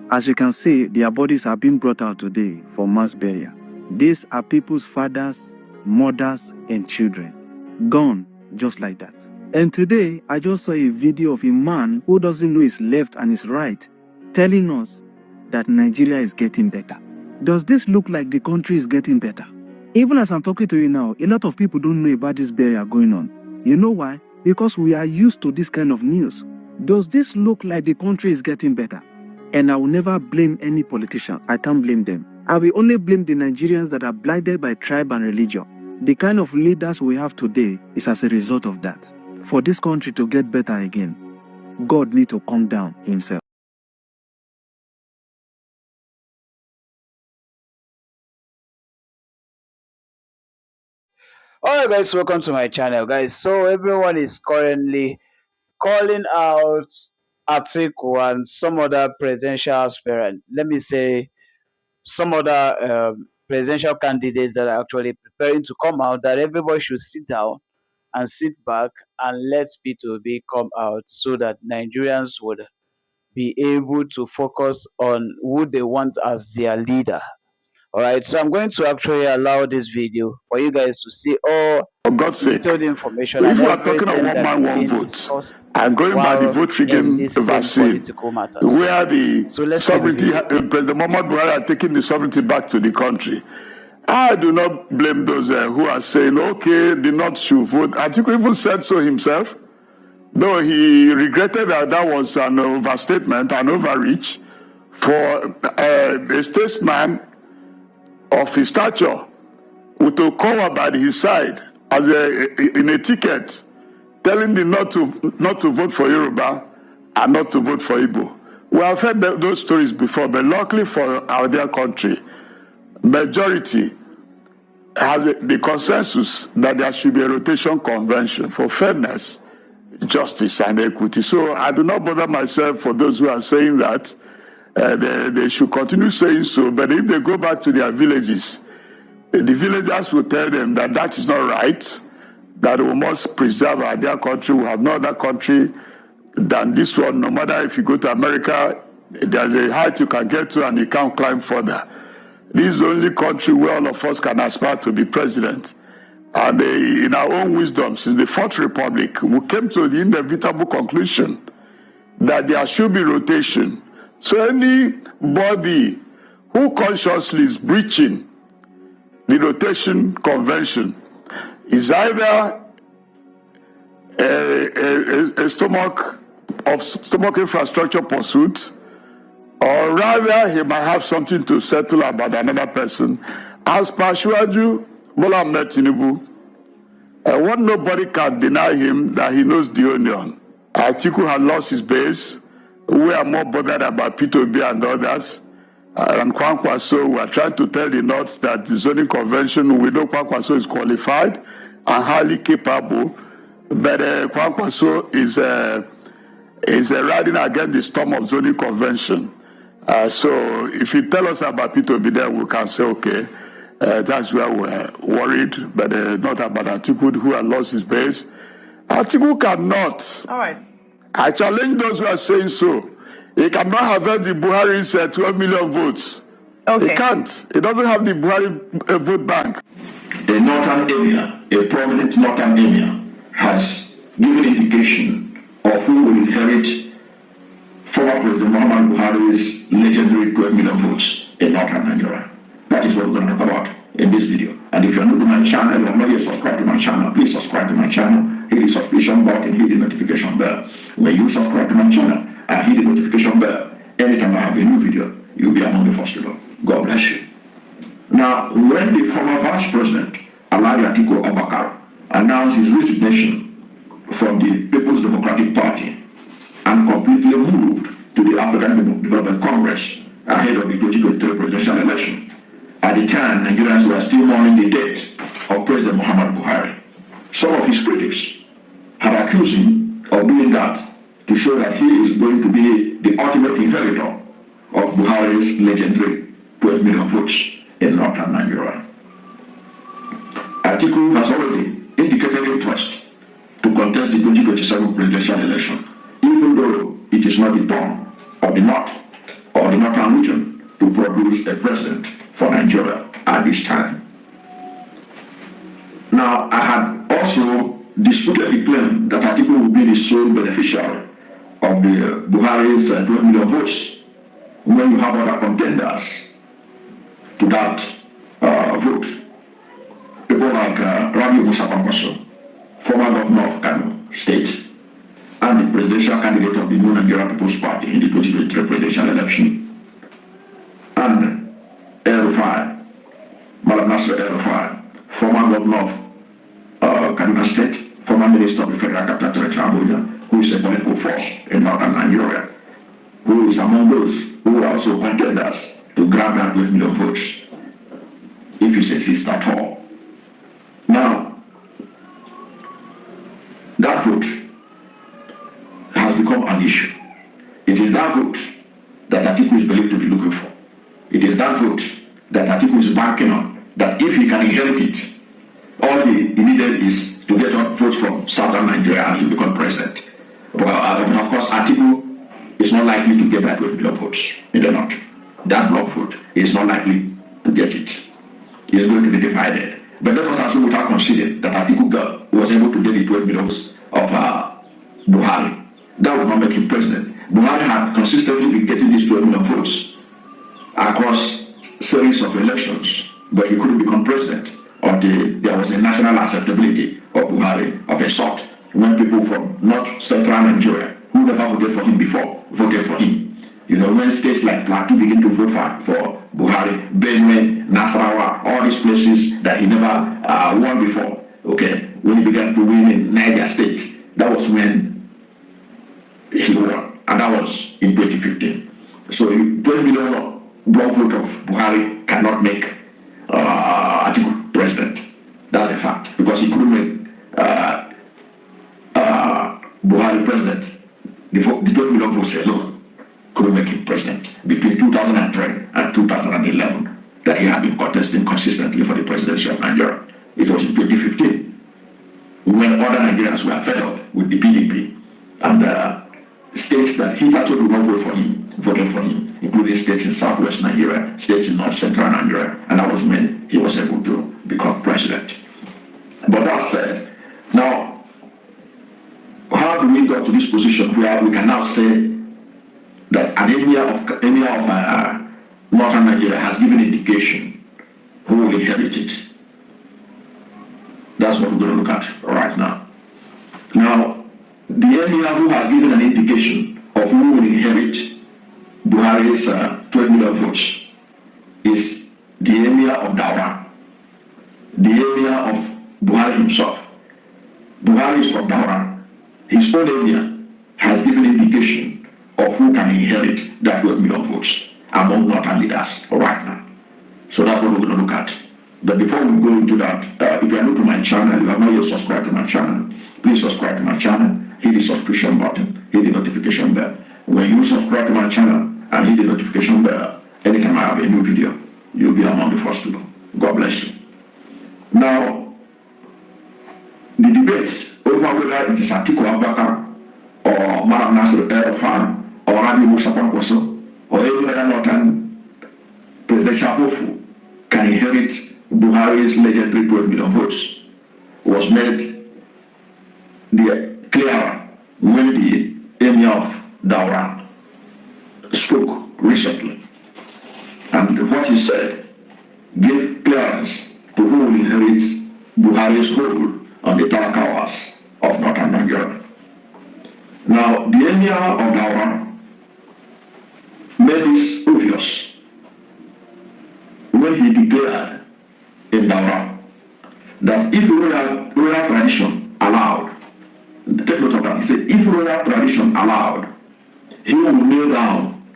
As you can see, their bodies are being brought out today for mass burial. These are people's fathers, mothers, and children, gone just like that. And today, I just saw a video of a man who doesn't know his left and his right, telling us that Nigeria is getting better. Does this look like the country is getting better? Even as I'm talking to you now, a lot of people don't know about this burial going on. You know why? Because we are used to this kind of news. Does this look like the country is getting better? And I will never blame any politician. I can't blame them. I will only blame the Nigerians that are blinded by tribe and religion. The kind of leaders we have today is as a result of that. For this country to get better again, God needs to calm down himself. Alright guys, welcome to my channel guys. So everyone is currently calling out Atiku and some other presidential aspirant. Let me say some other presidential candidates that are actually preparing to come out, that everybody should sit down and sit back and let P2B come out so that Nigerians would be able to focus on who they want as their leader. Alright, so I'm going to actually allow this video for you guys to see all detailed information and everything that's being discussed and going by the vote rigging vaccine, political matters. Where the So let's sovereignty, President Muhammad Buhari are taking the sovereignty back to the country. I do not blame those who are saying, okay, the North should vote. Atiku even said so himself, though he regretted that that was an overstatement, an overreach for a statesman of his stature to come by his side as in a ticket, telling them not to vote for Yoruba and not to vote for Igbo. We have heard those stories before, but luckily for our dear country, majority has the consensus that there should be a rotation convention for fairness, justice, and equity. So I do not bother myself for those who are saying that. They should continue saying so, but if they go back to their villages, the villagers will tell them that that is not right, that we must preserve our dear country. We have no other country than this one. No matter if you go to America, there's a height you can get to and you can't climb further. This is the only country where all of us can aspire to be president. And in our own wisdom, since the Fourth Republic, we came to the inevitable conclusion that there should be rotation. So anybody who consciously is breaching the rotation convention is either a stomach infrastructure pursuit, or rather he might have something to settle about another person. As per Asiwaju Bola Ahmed Tinubu, what nobody can deny him that he knows the onion. Atiku had lost his base. We are more bothered about P2B and others. And Kwankwaso, we are trying to tell the North that the zoning convention, we know Kwankwaso is qualified and highly capable, but Kwankwaso is riding against the storm of zoning convention. So if you tell us about P2B, then we can say, okay, that's where we're worried, but not about Atiku, who has lost his base. Atiku cannot. All right. I challenge those who are saying so. He cannot have had the Buhari's 12 million votes. Okay. He can't. He doesn't have the Buhari vote bank. A northern emir, a prominent northern emir, has given indication of who will inherit former President Muhammad Buhari's legendary 12 million votes in northern Nigeria. That is what we're going to talk about in this video. And if you're new to my channel, you're not yet subscribed to my channel, please subscribe to my channel. Hit the subscription button, hit the notification bell. When you subscribe to my channel and hit the notification bell, anytime I have a new video, you'll be among the first to know. God bless you. Now, when the former Vice President, Alhaji Atiku Abubakar, announced his resignation from the People's Democratic Party and completely moved to the African Development Congress ahead of the 2023 presidential election, at the time, Nigerians were still mourning the death of President Muhammad Buhari. Some of his critics had accused him of doing that to show that he is going to be the ultimate inheritor of Buhari's legendary 12 million votes in northern Nigeria. Atiku has already indicated interest to contest the 2027 presidential election, even though it is not the turn of the North or the the northern region to produce a president for Nigeria at this time. Now, I had also disputed the claim that Atiku would be the sole beneficiary of the Buhari's 12 million votes when you have other contenders to that vote. People like Rabi Musa Kwankwaso, former governor of Kano State, and the presidential candidate of the New Nigeria People's Party in the 2023 presidential election, and El-Rufai, Malam Nasser El-Rufai, former governor of Kaduna State, former minister of the Federal Capital Territory, Abuja, who is a political force in northern Nigeria, who is among those who are also contenders to grab that 12 million votes, if it exists at all. Now, that vote has become an issue. It is that vote that Atiku is believed to be looking for. It is that vote that Atiku is banking on, that if he can inherit it, all he needed is to get votes from southern Nigeria and he'll become president. Well, of course, Atiku is not likely to get that 12 million votes in the north. That block vote is not likely to get it. He is going to be divided. But let us also without considering that Atiku was able to get the 12 million votes of Buhari. That would not make him president. Buhari had consistently been getting these 12 million votes across series of elections, but he couldn't become president until there was a national acceptability of Buhari of a sort, when people from north central Nigeria who never voted for him before voted for him. You know, when states like Plateau begin to vote for Buhari, Benue, Nasarawa, all these places that he never won before, okay, when he began to win in Niger State, that was when he won, and that was in 2015. So 12 million block vote of Buhari cannot make Atiku president. That's a fact, because he couldn't make Buhari president. The 12 million votes alone couldn't make him president between 2003 and 2011 that he had been contesting consistently for the presidency of Nigeria. It was in 2015 when other Nigerians were fed up with the PDP, and states that he actually would not vote for him voted for him, including states in southwest Nigeria, states in north central Nigeria, and that was when he was able to become president. But that said, now, how do we get to this position where we can now say that an emir of northern Nigeria has given indication who will inherit it? That's what we're going to look at right now. Now, the emir who has given an indication of who will inherit Buhari's 12 million votes is the emir of Daura, the emir of Buhari himself. Buhari is from Daura. His own emir has given indication of who can inherit that 12 million votes among northern leaders right now. So that's what we're going to look at. But before we go into that, if you are new to my channel, you have not yet subscribed to my channel, please subscribe to my channel, hit the subscription button, hit the notification bell. When you subscribe to my channel and hit the notification bell, anytime I have a new video, you'll be among the first to know. God bless you. Now, the debates over whether it is Atiku Abubakar or Malam Nasser El-Rufai or Rabi Musa Kwankwaso or any other northern presidential hopeful can inherit Buhari's legendary 12 million votes was made clearer when the emir of Daura spoke recently. And what he said gave clearance to who will inherit Buhari's hold on the Talakawas of northern Nigeria. Now, the emir of Daura made this obvious when he declared in Daura that if royal tradition allowed, take note of that, he said, if royal tradition allowed, he will kneel down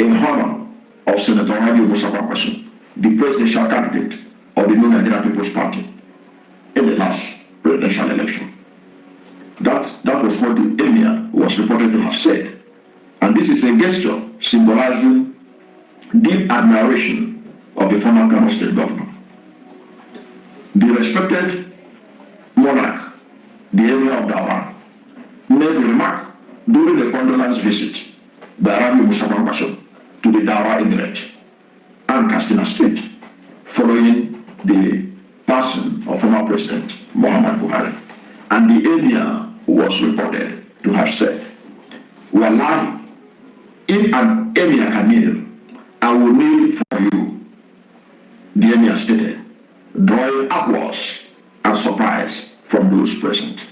in honor of Senator Rabi Musa Kwankwaso, the presidential candidate of the New Nigeria People's Party in the last presidential election. That was what the emir was reported to have said. And this is a gesture symbolizing deep admiration of the former Kano State governor. The respected monarch, the emir of Daura, made a remark during the condolence visit by Rabi Musa Kwankwaso to the Daura Emirate and Katsina State, following the passing of former President Muhammad Buhari. And the emir was reported to have said, "Wallahi, if an emir can kneel, I will kneel for you." The emir stated, drawing applause and surprise from those present.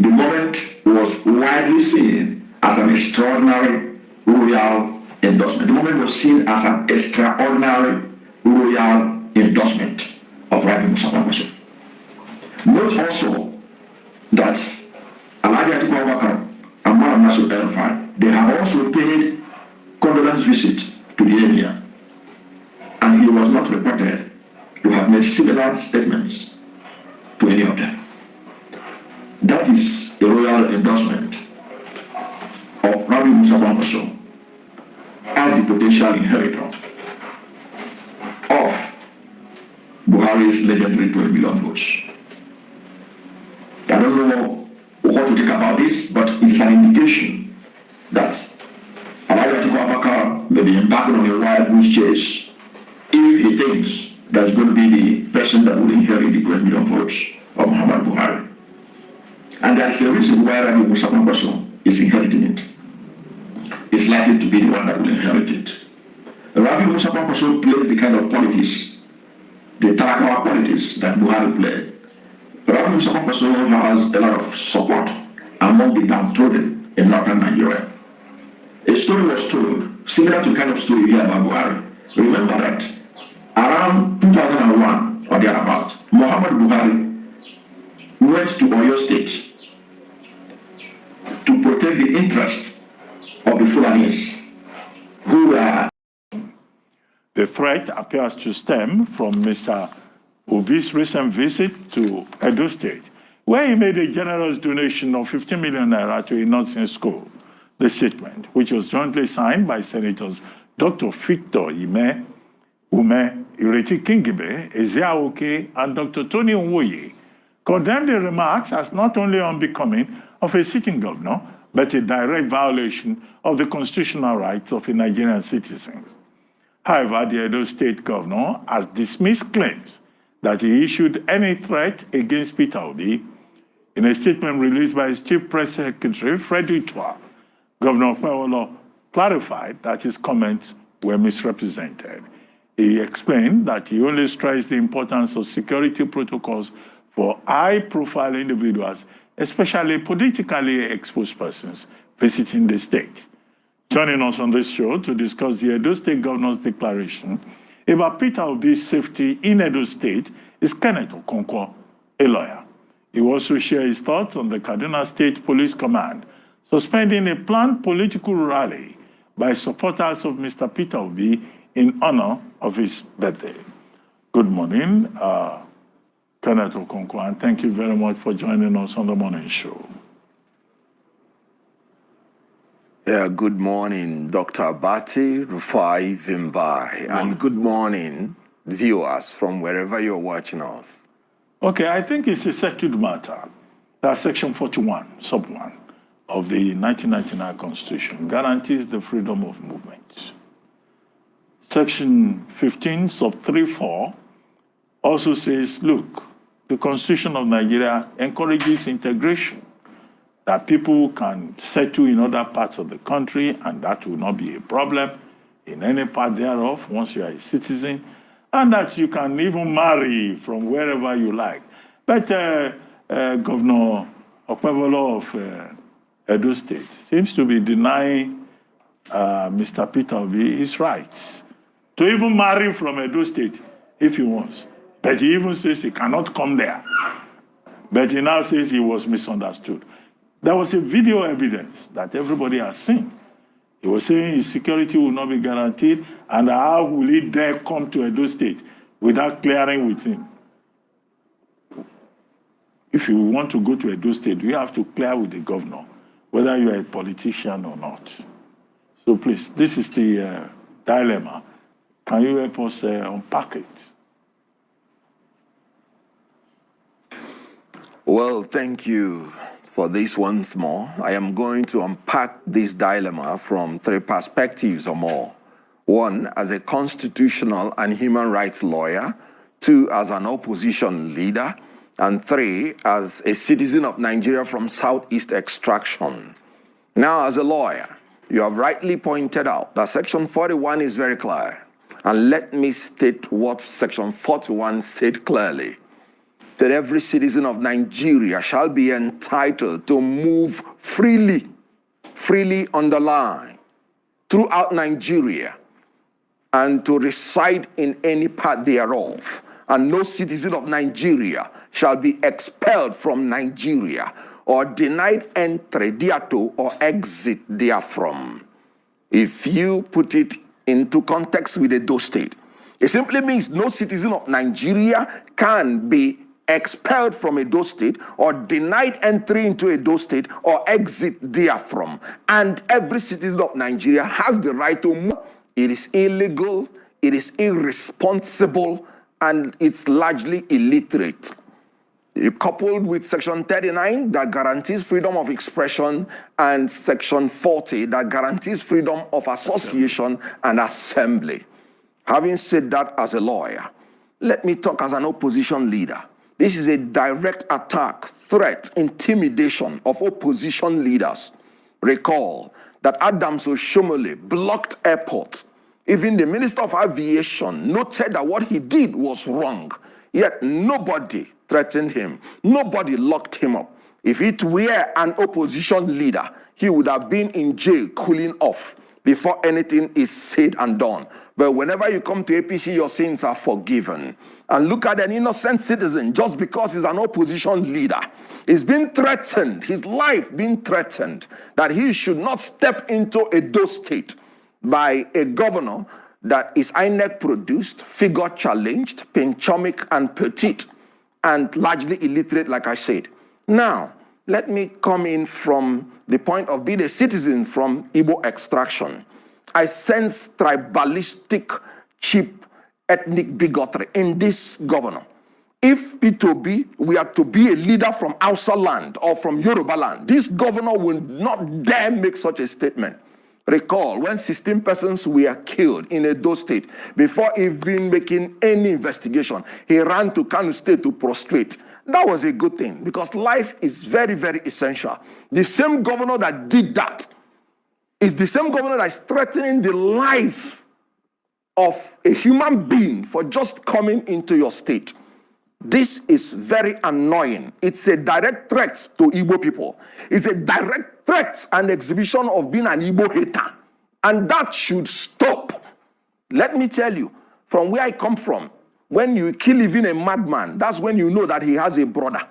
The moment was widely seen as an extraordinary royal endorsement. The moment was seen as an extraordinary royal endorsement of Rabi Musa Kwankwaso. Note also that Alhaji Atiku Abubakar and Malam Nasir El-Rufai, they have also paid condolence visit to the emir, and he was not reported to have made similar statements to any of them. That is a royal endorsement of Rabi Musa Kwankwaso as the potential inheritor of Buhari's legendary 12 million votes. I don't know what to think about this, but it's an indication that Alhaji Atiku Abubakar may be embarking on a wild goose chase if he thinks that's going to be the person that will inherit the 12 million votes of Muhammad Buhari. And there's a reason why Rabi Musa Kwankwaso is inheriting it. It's likely to be the one that will inherit it. Rabi Musa Kwankwaso plays the kind of politics, the Tarakawa politics that Buhari played. Rabi Musa Kwankwaso has a lot of support among the downtrodden in northern Nigeria. A story was told, similar to the kind of story you hear about Buhari. Remember that around 2001 or thereabout, Muhammad Buhari went to Oyo State to protect the interest of the Fulanis who were. The threat appears to stem from Mr. Obi's recent visit to Edo State, where he made a generous donation of 50 million naira to a nursing school. The statement, which was jointly signed by Senators Dr. Victor Ume, Ireti Kingibe, Ezeaoke, and Dr. Tony Nwoye, condemned the remarks as not only unbecoming of a sitting governor, but a direct violation of the constitutional rights of a Nigerian citizen. However, the Edo State governor has dismissed claims that he issued any threat against Peter Obi. In a statement released by his chief press secretary, Fred Itwa, Governor Okpebholo clarified that his comments were misrepresented. He explained that he only stressed the importance of security protocols for high-profile individuals, especially politically exposed persons visiting the state. Joining us on this show to discuss the Edo State Governor's declaration about Peter Obi's safety in Edo State is Kenneth Okonkwo, a lawyer. He will also share his thoughts on the Kaduna State Police Command suspending a planned political rally by supporters of Mr. Peter Obi in honor of his birthday. Good morning, Kenneth Okonkwo, and thank you very much for joining us on the morning show. Yeah, good morning, Dr. Abati, Rufai Vimbai, and good morning, viewers from wherever you're watching us. Okay, I think it's a settled matter that Section 41, Sub 1 of the 1999 Constitution guarantees the freedom of movement. Section 15, Sub 3(4) also says, look, the Constitution of Nigeria encourages integration, that people can settle in other parts of the country, and that will not be a problem in any part thereof once you are a citizen, and that you can even marry from wherever you like. But Governor Okpebholo of Edo State seems to be denying Mr. Peter Obi his rights to even marry from Edo State if he wants. But he even says he cannot come there. But he now says he was misunderstood. There was a video evidence that everybody has seen. He was saying his security will not be guaranteed, and how will he dare come to Edo State without clearing with him? If you want to go to Edo State, you have to clear with the governor, whether you are a politician or not. So please, this is the dilemma. Can you help us unpack it? Well, thank you for this once more. I am going to unpack this dilemma from 3 perspectives or more. 1, as a constitutional and human rights lawyer. 2, as an opposition leader. And 3, as a citizen of Nigeria from Southeast extraction. Now, as a lawyer, you have rightly pointed out that Section 41 is very clear. And let me state what Section 41 said clearly. That every citizen of Nigeria shall be entitled to move freely underline, throughout Nigeria, and to reside in any part thereof. And no citizen of Nigeria shall be expelled from Nigeria or denied entry thereto or exit therefrom. If you put it into context with Edo State, it simply means no citizen of Nigeria can be expelled from Edo State or denied entry into Edo State or exit therefrom. And every citizen of Nigeria has the right to move. It is illegal, it is irresponsible, and it's largely illiterate. Coupled with Section 39 that guarantees freedom of expression and Section 40 that guarantees freedom of association and assembly. Having said that, as a lawyer, let me talk as an opposition leader. This is a direct attack, threat, intimidation of opposition leaders. Recall that Adams Oshomole blocked airports. Even the Minister of Aviation noted that what he did was wrong. Yet nobody threatened him. Nobody locked him up. If it were an opposition leader, he would have been in jail cooling off before anything is said and done. But whenever you come to APC, your sins are forgiven. And look at an innocent citizen, just because he's an opposition leader, he's been threatened, his life being threatened, that he should not step into Edo State by a governor that is INEC produced, figure challenged, penchomic and petite, and largely illiterate, like I said. Now, let me come in from the point of being a citizen from Igbo extraction. I sense tribalistic, cheap, ethnic bigotry in this governor. If P2B were to be a leader from Hausa land or from Yoruba land, this governor will not dare make such a statement. Recall when 16 persons were killed in Edo State, before even making any investigation, he ran to Kano State to prostrate. That was a good thing, because life is very, very essential. The same governor that did that is the same governor that is threatening the life of a human being for just coming into your state. This is very annoying. It's a direct threat to Igbo people. It's a direct threat and exhibition of being an Igbo hater. And that should stop. Let me tell you, from where I come from, when you kill even a madman, that's when you know that he has a brother.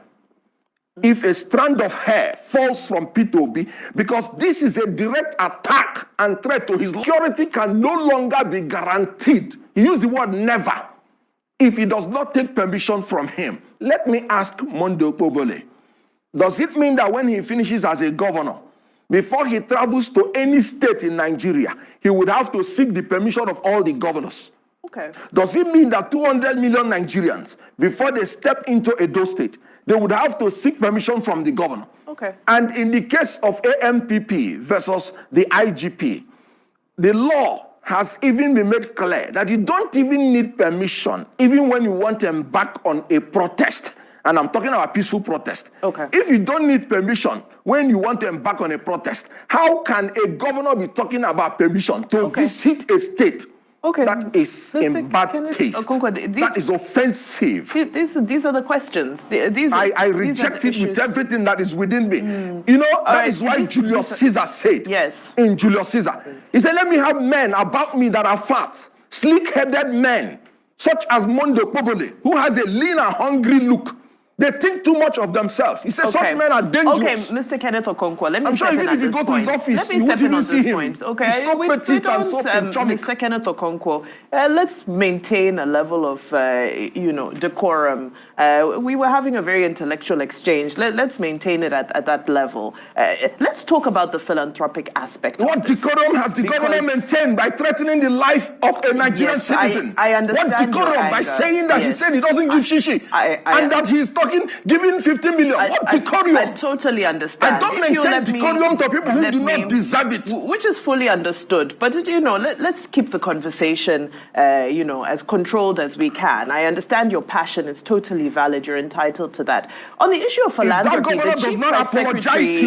If a strand of hair falls from P2B, because this is a direct attack and threat to his security, can no longer be guaranteed. He used the word never. If he does not take permission from him. Let me ask Mondo Pobole, does it mean that when he finishes as a governor, before he travels to any state in Nigeria, he would have to seek the permission of all the governors? Okay. Does it mean that 200 million Nigerians, before they step into Edo State, they would have to seek permission from the governor? Okay. And in the case of AMPP versus the IGP, the law has even been made clear that you don't even need permission, even when you want to embark on a protest. And I'm talking about peaceful protest. Okay. If you don't need permission when you want to embark on a protest, how can a governor be talking about permission to visit a state? Okay. That is in bad taste. That is offensive. These are the questions. I reject it with everything that is within me. You know, that is why Julius Caesar said, yes, in Julius Caesar, he said, let me have men about me that are fat, sleek-headed men, such as Mondo Pobole, who has a lean and hungry look. They think too much of themselves. He says some men are dangerous. Okay, Mr. Kenneth Okonkwo, let me I'm step sure in even at if you this go to point. his office, Let me you step won't in even on see this him. point. Okay, He's so petite and so penchomic. Mr. Kenneth Okonkwo, let's maintain a level of, decorum. We were having a very intellectual exchange. Let's maintain it at that level. Let's talk about the philanthropic aspect. What decorum has the governor maintained by threatening the life of a Nigerian citizen? I understand. What decorum by saying that he said he doesn't give shishi, and that he is talking talking, giving 15 million. What decorum? I totally understand. I don't maintain decorum to people who do not deserve it. Which is fully understood. But, let's keep the conversation, as controlled as we can. I understand your passion. It's totally valid. You're entitled to that. On the issue of philanthropy, if that governor does not apologize,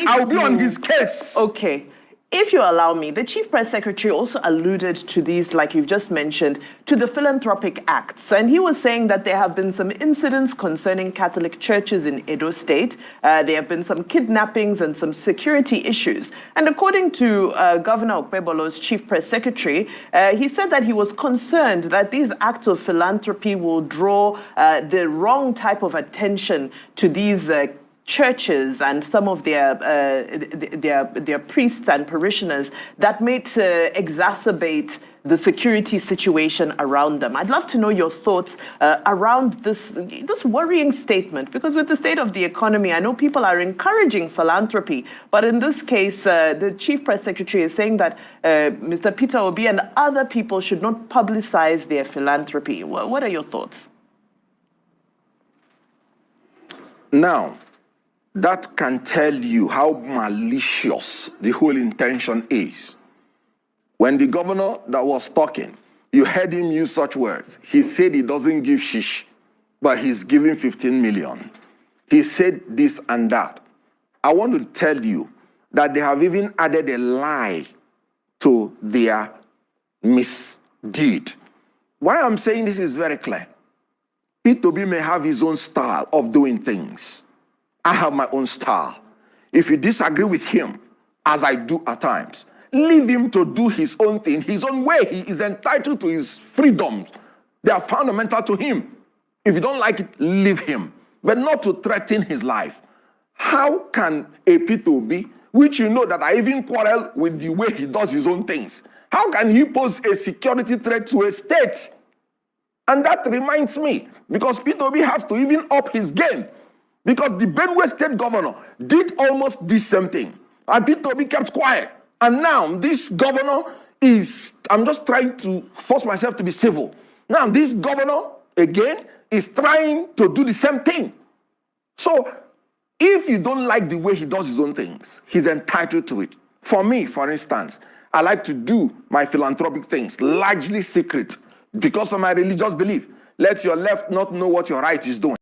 I will be on his case. Okay. If you allow me, the Chief Press Secretary also alluded to these, like you've just mentioned, to the philanthropic acts. And he was saying that there have been some incidents concerning Catholic churches in Edo State. There have been some kidnappings and some security issues. And according to Governor Okpebolo's Chief Press Secretary, he said that he was concerned that these acts of philanthropy will draw the wrong type of attention to these churches and some of their priests and parishioners that may exacerbate the security situation around them. I'd love to know your thoughts around this worrying statement, because with the state of the economy, I know people are encouraging philanthropy, but in this case, the Chief Press Secretary is saying that Mr. Peter Obi and other people should not publicize their philanthropy. What are your thoughts? Now, that can tell you how malicious the whole intention is. When the governor that was talking, you heard him use such words. He said he doesn't give shish, but he's giving 15 million. He said this and that. I want to tell you that they have even added a lie to their misdeed. Why I'm saying this is very clear. P2B may have his own style of doing things. I have my own style. If you disagree with him, as I do at times, leave him to do his own thing, his own way. He is entitled to his freedoms. They are fundamental to him. If you don't like it, leave him, but not to threaten his life. How can a P2B, which you know that I even quarrel with the way he does his own things, how can he pose a security threat to a state? And that reminds me, because P2B has to even up his game. Because the Benue State governor did almost the same thing. And P2B kept quiet. And now this governor is, I'm just trying to force myself to be civil. Now this governor, again, is trying to do the same thing. So if you don't like the way he does his own things, he's entitled to it. For me, for instance, I like to do my philanthropic things, largely secret, because of my religious belief. Let your left not know what your right is doing.